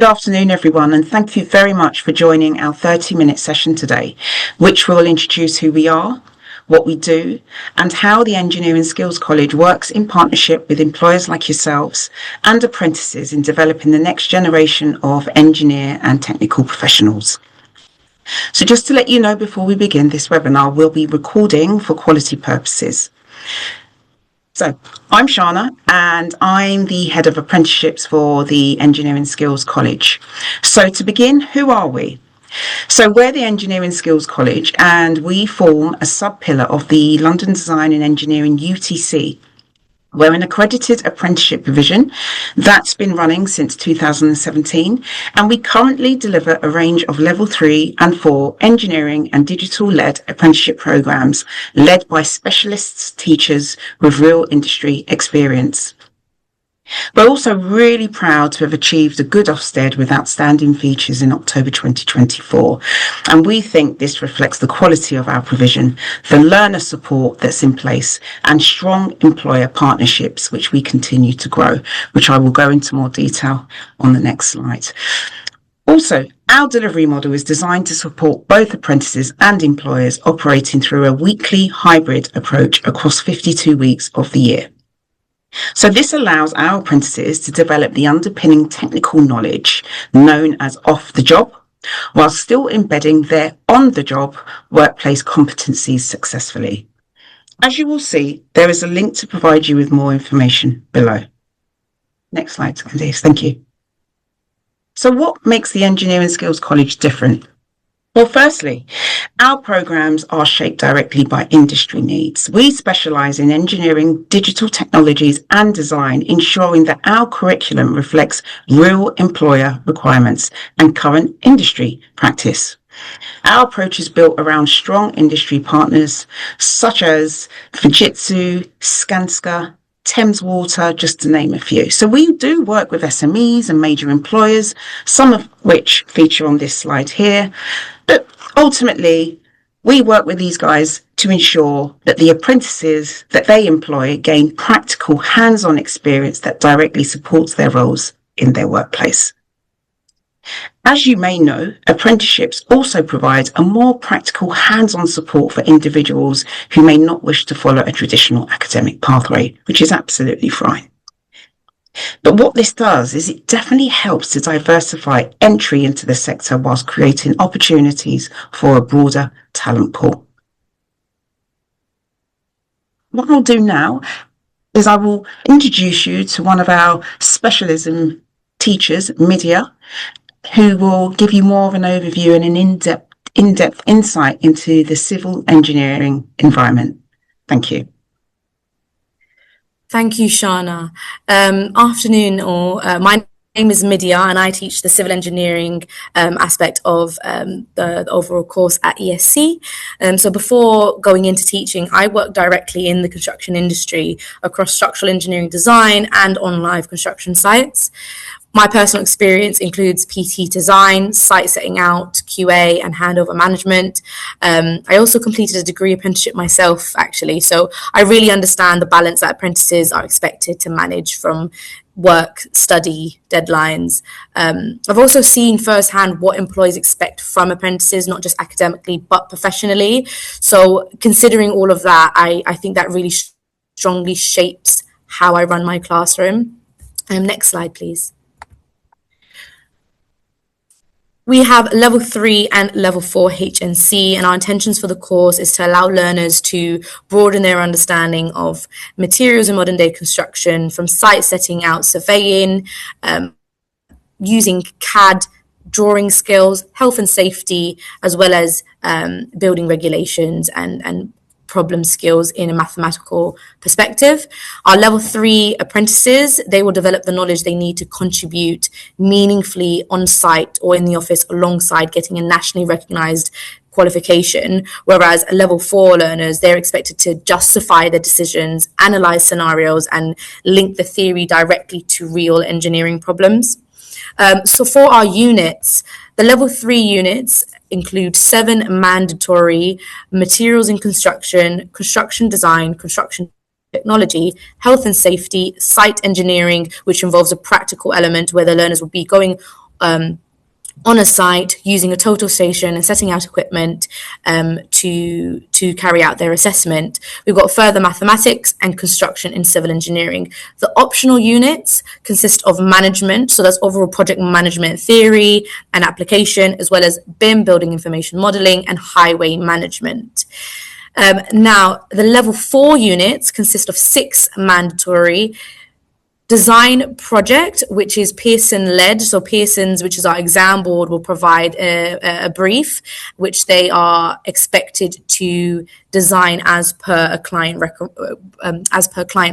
Good afternoon, everyone, and thank you very much for joining our 30-minute session today, which will introduce who we are, what we do, and how the Engineering Skills College works in partnership with employers like yourselves and apprentices in developing the next generation of engineer and technical professionals. So just to let you know before we begin, this webinar will be recording for quality purposes. So I'm Shana and I'm the head of apprenticeships for the Engineering Skills College. So to begin, who are we? So we're the Engineering Skills College and we form a sub-pillar of the London Design and Engineering UTC. We're an accredited apprenticeship provision that's been running since 2017, and we currently deliver a range of level 3 and 4 engineering and digital-led apprenticeship programs led by specialists, teachers with real industry experience. We're also really proud to have achieved a good Ofsted with outstanding features in October 2024, and we think this reflects the quality of our provision, the learner support that's in place, and strong employer partnerships which we continue to grow, which I will go into more detail on the next slide. Also, our delivery model is designed to support both apprentices and employers operating through a weekly hybrid approach across 52 weeks of the year. So this allows our apprentices to develop the underpinning technical knowledge known as off the job, while still embedding their on the job workplace competencies successfully. As you will see, there is a link to provide you with more information below. Next slide, please. Thank you. So what makes the Engineering Skills College different? Well, firstly, our programs are shaped directly by industry needs. We specialise in engineering, digital technologies and design, ensuring that our curriculum reflects real employer requirements and current industry practice. Our approach is built around strong industry partners such as Fujitsu, Skanska, Thames Water, just to name a few. So we do work with SMEs and major employers, some of which feature on this slide here. But ultimately, we work with these guys to ensure that the apprentices that they employ gain practical hands-on experience that directly supports their roles in their workplace. As you may know, apprenticeships also provide a more practical hands-on support for individuals who may not wish to follow a traditional academic pathway, which is absolutely fine. But what this does is it definitely helps to diversify entry into the sector whilst creating opportunities for a broader talent pool. What I'll do now is I will introduce you to one of our specialism teachers, Midya, who will give you more of an overview and an in-depth insight into the civil engineering environment. Thank you. Thank you, Shana. Afternoon, all. My name is Midya, and I teach the civil engineering aspect of the overall course at ESC. So before going into teaching, I work directly in the construction industry across structural engineering design and on live construction sites. My personal experience includes PT design, site setting out, QA, and handover management. I also completed a degree apprenticeship myself, actually, so I really understand the balance that apprentices are expected to manage from work, study, deadlines. I've also seen firsthand what employees expect from apprentices, not just academically, but professionally. So considering all of that, I think that really strongly shapes how I run my classroom. Next slide, please. We have level 3 and level 4 HNC, and our intentions for the course is to allow learners to broaden their understanding of materials in modern day construction, from site setting out, surveying, using CAD, drawing skills, health and safety, as well as building regulations and problem skills in a mathematical perspective. Our level 3 apprentices, they will develop the knowledge they need to contribute meaningfully on site or in the office alongside getting a nationally recognized qualification, whereas level 4 learners, they're expected to justify their decisions, analyze scenarios, and link the theory directly to real engineering problems. So for our units, the level 3 units include 7 mandatory materials in construction, construction design, construction technology, health and safety, site engineering, which involves a practical element where the learners will be going on a site using a total station and setting out equipment to carry out their assessment. We've got further mathematics and construction in civil engineering. The optional units consist of management, so that's overall project management theory and application, as well as BIM, building information modeling, and highway management. Now, the level 4 units consist of 6 mandatory design project, which is Pearson led. So Pearson's, which is our exam board, will provide a brief, which they are expected to design as per client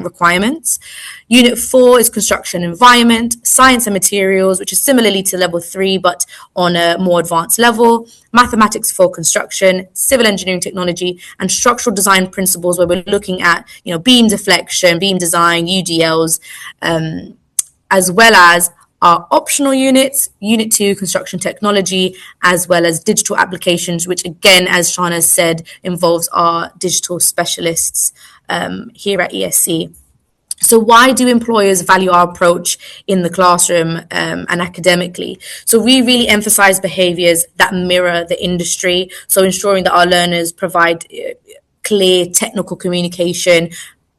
requirements. Unit 4 is construction environment, science and materials, which is similarly to level 3, but on a more advanced level. Mathematics for construction, civil engineering technology, and structural design principles, where we're looking at, beam deflection, beam design, UDLs, as well as our optional units, Unit 2, construction technology, as well as digital applications, which again, as Shana said, involves our digital specialists here at ESC. So why do employers value our approach in the classroom and academically? So we really emphasize behaviors that mirror the industry. So ensuring that our learners provide clear technical communication,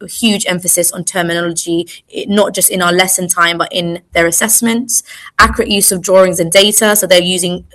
a huge emphasis on terminology, not just in our lesson time, but in their assessments, accurate use of drawings and data. So they're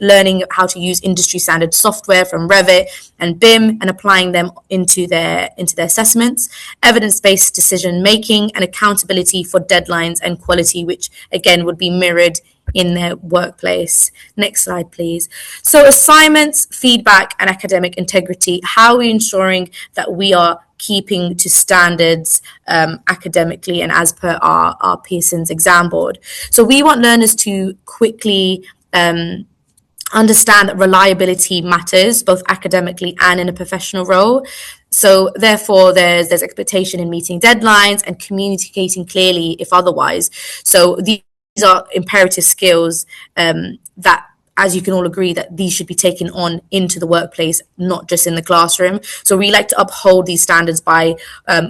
learning how to use industry standard software from Revit and BIM and applying them into their assessments, evidence-based decision making, and accountability for deadlines and quality, which again would be mirrored in their workplace. Next slide, please. So assignments, feedback, and academic integrity. How are we ensuring that we are keeping to standards academically and as per our Pearson's exam board? So we want learners to quickly understand that reliability matters, both academically and in a professional role. So therefore, there's expectation in meeting deadlines and communicating clearly if otherwise. So these are imperative skills that, as you can all agree, that these should be taken on into the workplace, not just in the classroom. So we like to uphold these standards by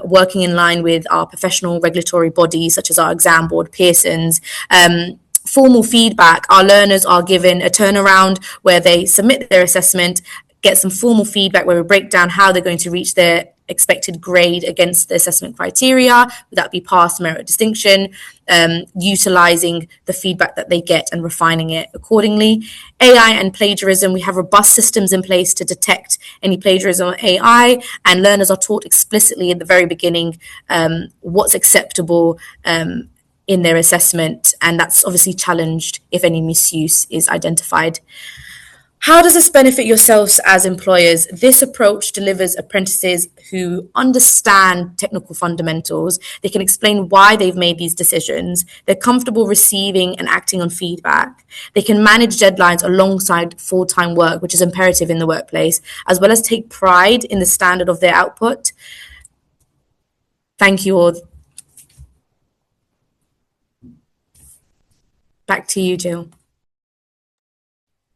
working in line with our professional regulatory bodies, such as our exam board, Pearson's. Formal feedback, our learners are given a turnaround where they submit their assessment, get some formal feedback where we break down how they're going to reach their expected grade against the assessment criteria, would that be pass, merit, distinction, utilizing the feedback that they get and refining it accordingly. AI and plagiarism, we have robust systems in place to detect any plagiarism or AI, and learners are taught explicitly at the very beginning what's acceptable in their assessment, and that's obviously challenged if any misuse is identified. How does this benefit yourselves as employers? This approach delivers apprentices who understand technical fundamentals. They can explain why they've made these decisions. They're comfortable receiving and acting on feedback. They can manage deadlines alongside full-time work, which is imperative in the workplace, as well as take pride in the standard of their output. Thank you all. Back to you, Jill.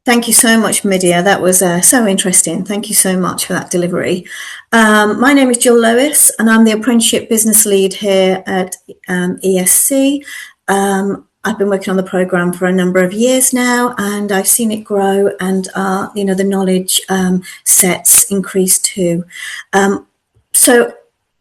Thank you so much, Midia. That was so interesting. Thank you so much for that delivery. My name is Jill Lewis, and I'm the Apprenticeship Business Lead here at ESC. I've been working on the programme for a number of years now, and I've seen it grow, and the knowledge sets increase too. So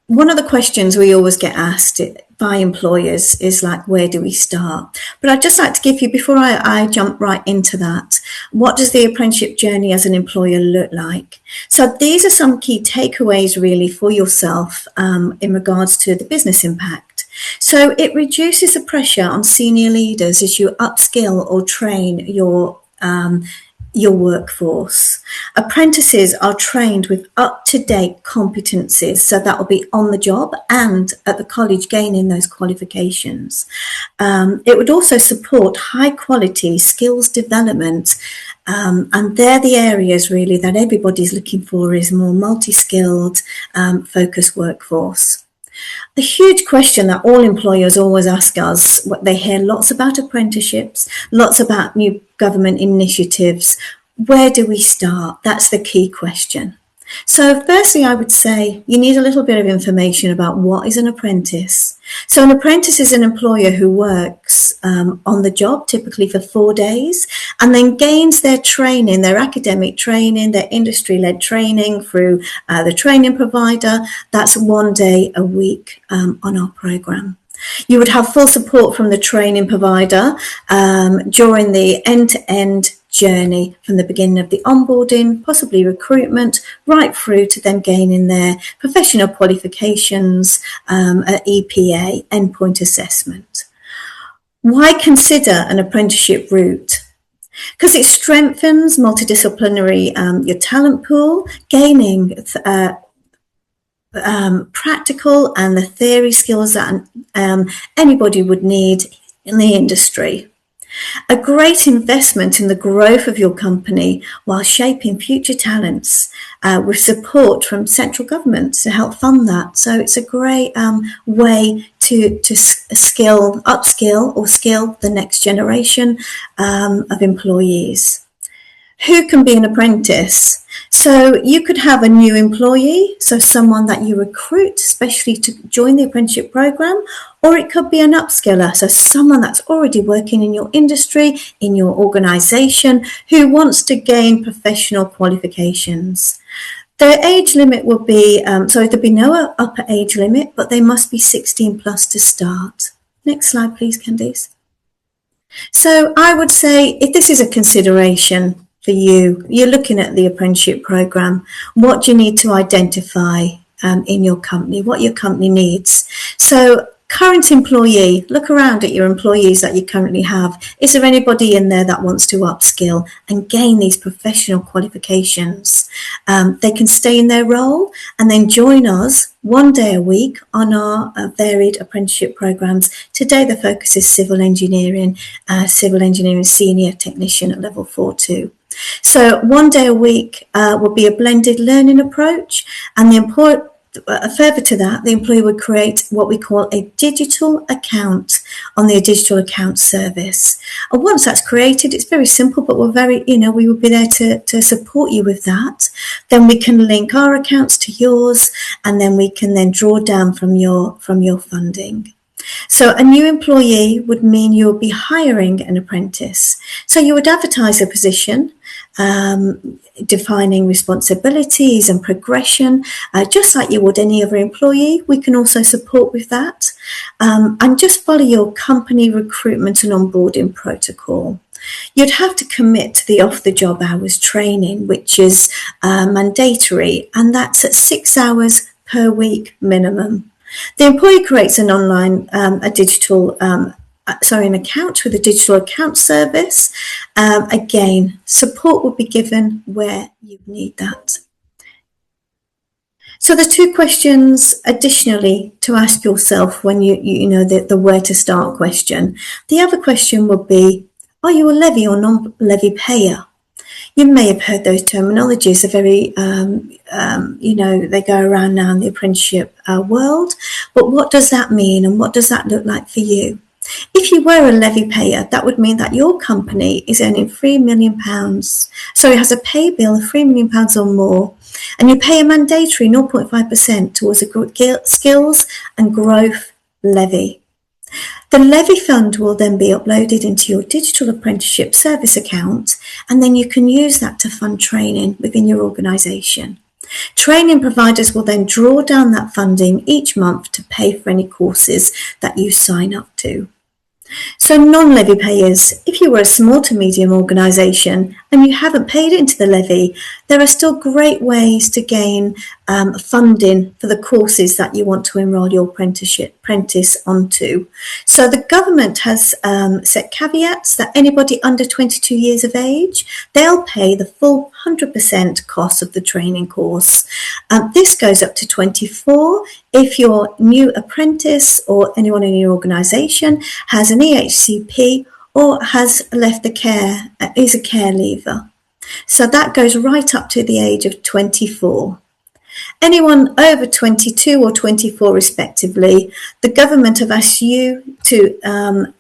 one of the questions we always get asked by employers is like, where do we start? But I'd just like to give you, before I jump right into that, what does the apprenticeship journey as an employer look like? So these are some key takeaways really for yourself in regards to the business impact. So it reduces the pressure on senior leaders as you upskill or train your workforce. Apprentices are trained with up-to-date competencies, so that will be on the job and at the college gaining those qualifications. It would also support high-quality skills development, and they're the areas really that everybody's looking for, is more multi-skilled, focused workforce. The huge question that all employers always ask us, what they hear lots about apprenticeships, lots about new government initiatives. Where do we start? That's the key question. So firstly, I would say you need a little bit of information about what is an apprentice. So an apprentice is an employer who works on the job, typically for 4 days, and then gains their training, their academic training, their industry-led training through the training provider. That's 1 day a week on our programme. You would have full support from the training provider during the end-to-end journey from the beginning of the onboarding, possibly recruitment, right through to them gaining their professional qualifications at EPA, endpoint assessment. Why consider an apprenticeship route? Because it strengthens multidisciplinary your talent pool, gaining practical and the theory skills that anybody would need in the industry. A great investment in the growth of your company while shaping future talents with support from central government to help fund that. So it's a great way to upskill or skill the next generation of employees. Who can be an apprentice? So you could have a new employee, so someone that you recruit, especially to join the apprenticeship program, or it could be an upskiller, so someone that's already working in your industry, in your organization, who wants to gain professional qualifications. The age limit will be, there'll be no upper age limit, but they must be 16 plus to start. Next slide, please, Candice. So I would say if this is a consideration for you, you're looking at the apprenticeship program, what do you need to identify in your company, what your company needs? So current employee, look around at your employees that you currently have. Is there anybody in there that wants to upskill and gain these professional qualifications? They can stay in their role and then join us 1 day a week on our varied apprenticeship programs. Today the focus is civil engineering senior technician at level 4-2. So 1 day a week will be a blended learning approach, and further to that, the employee would create what we call a digital account on the digital account service. And once that's created, it's very simple, but we will be there to support you with that. Then we can link our accounts to yours, and then we can then draw down from your funding. So a new employee would mean you would be hiring an apprentice. So you would advertise a position, defining responsibilities and progression, just like you would any other employee. We can also support with that. And just follow your company recruitment and onboarding protocol. You'd have to commit to the off-the-job hours training, which is mandatory, and that's at 6 hours per week minimum. The employee creates an online, an account with a digital account service. Again, support will be given where you need that. So the 2 questions additionally to ask yourself when you know the where to start question. The other question would be, are you a levy or non-levy payer? You may have heard those terminologies. Are very, they go around now in the apprenticeship world. But what does that mean, and what does that look like for you? If you were a levy payer, that would mean that your company is earning £3 million. So it has a pay bill of £3 million or more, and you pay a mandatory 0.5% towards a skills and growth levy. The levy fund will then be uploaded into your digital apprenticeship service account, and then you can use that to fund training within your organisation. Training providers will then draw down that funding each month to pay for any courses that you sign up to. So non-levy payers, if you were a small to medium organisation and you haven't paid into the levy, there are still great ways to gain funding for the courses that you want to enrol your apprentice onto. So the government has set caveats that anybody under 22 years of age, they'll pay the full 100% cost of the training course. This goes up to 24 if your new apprentice or anyone in your organisation has an EHCP or has left the care, is a care leaver. So that goes right up to the age of 24. Anyone over 22 or 24 respectively, the government have asked you to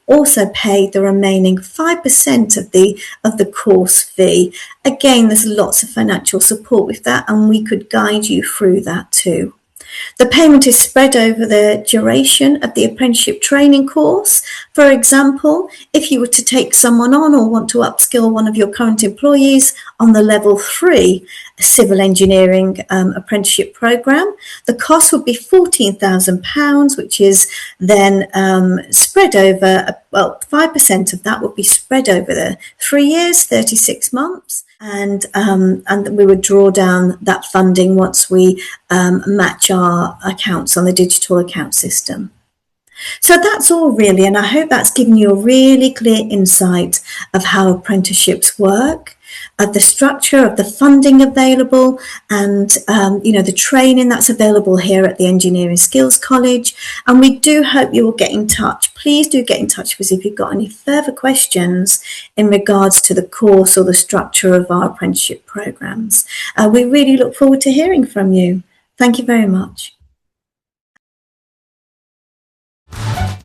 also pay the remaining 5% of the course fee. Again, there's lots of financial support with that, and we could guide you through that too. The payment is spread over the duration of the apprenticeship training course. For example, if you were to take someone on or want to upskill one of your current employees on the level 3 civil engineering apprenticeship programme, the cost would be £14,000, which is then spread over, 5% of that would be spread over the 3 years, 36 months. And we would draw down that funding once we match our accounts on the digital account system. So that's all really, and I hope that's given you a really clear insight of how apprenticeships work, of the structure, of the funding available, and the training that's available here at the Engineering Skills College. And we do hope you will get in touch. Please do get in touch with us if you've got any further questions in regards to the course or the structure of our apprenticeship programs. We really look forward to hearing from you. Thank you very much.